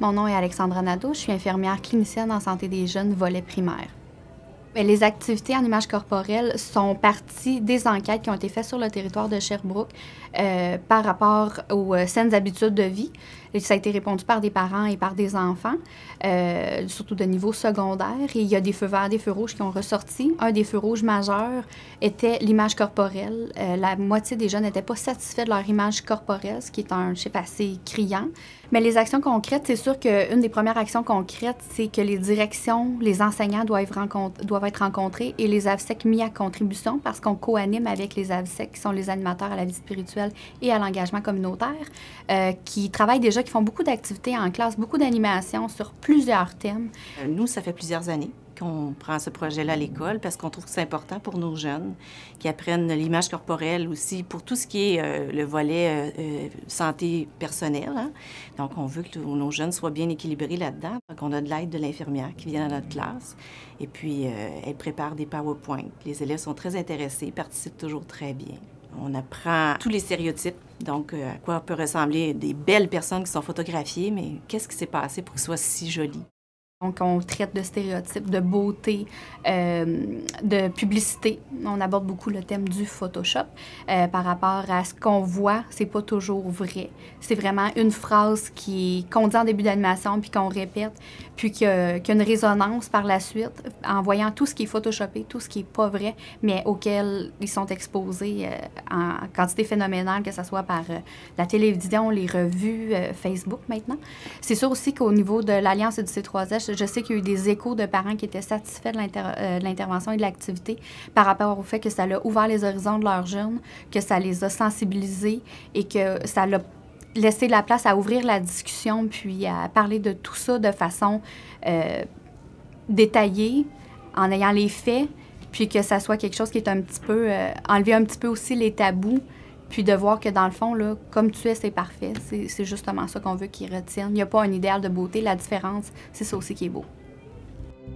Mon nom est Alexandra Nadeau, je suis infirmière clinicienne en santé des jeunes, volet primaire. Les activités en image corporelle sont parties des enquêtes qui ont été faites sur le territoire de Sherbrooke par rapport aux saines habitudes de vie. Et ça a été répondu par des parents et par des enfants, surtout de niveau secondaire. Et il y a des feux verts, des feux rouges qui ont ressorti. Un des feux rouges majeurs était l'image corporelle. La moitié des jeunes n'étaient pas satisfaits de leur image corporelle, ce qui est un chiffre assez criant. Mais les actions concrètes, c'est sûr qu'une des premières actions concrètes, c'est que les directions, les enseignants doivent être rencontrés et les AVSEC mis à contribution parce qu'on co-anime avec les AVSEC, qui sont les animateurs à la vie spirituelle et à l'engagement communautaire, qui travaillent déjà, qui font beaucoup d'activités en classe, beaucoup d'animations sur plusieurs thèmes. Nous, ça fait plusieurs années qu'on prend ce projet-là à l'école parce qu'on trouve que c'est important pour nos jeunes qui apprennent l'image corporelle aussi pour tout ce qui est le volet santé personnelle. Hein? Donc, on veut que nos jeunes soient bien équilibrés là-dedans. Donc, on a de l'aide de l'infirmière qui vient dans notre classe et puis elle prépare des PowerPoint. Les élèves sont très intéressés, participent toujours très bien. On apprend tous les stéréotypes, donc à quoi peut ressembler des belles personnes qui sont photographiées, mais qu'est-ce qui s'est passé pour qu'elles soient si jolies? Donc, on traite de stéréotypes, de beauté, de publicité. On aborde beaucoup le thème du Photoshop par rapport à ce qu'on voit, c'est pas toujours vrai. C'est vraiment une phrase qu'on dit en début d'animation, puis qu'on répète, puis qui a une résonance par la suite, en voyant tout ce qui est photoshopé, tout ce qui est pas vrai, mais auquel ils sont exposés en quantité phénoménale, que ce soit par la télévision, les revues, Facebook maintenant. C'est sûr aussi qu'au niveau de l'Alliance et du C3S, je sais qu'il y a eu des échos de parents qui étaient satisfaits de l'intervention et de l'activité par rapport au fait que ça a ouvert les horizons de leurs jeunes, que ça les a sensibilisés et que ça a laissé la place à ouvrir la discussion puis à parler de tout ça de façon détaillée, en ayant les faits, puis que ça soit quelque chose qui est un petit peu... enlever un petit peu aussi les tabous, puis de voir que dans le fond, là, comme tu es, c'est parfait. C'est justement ça qu'on veut qu'ils retiennent. Il n'y a pas un idéal de beauté. La différence, c'est ça aussi qui est beau.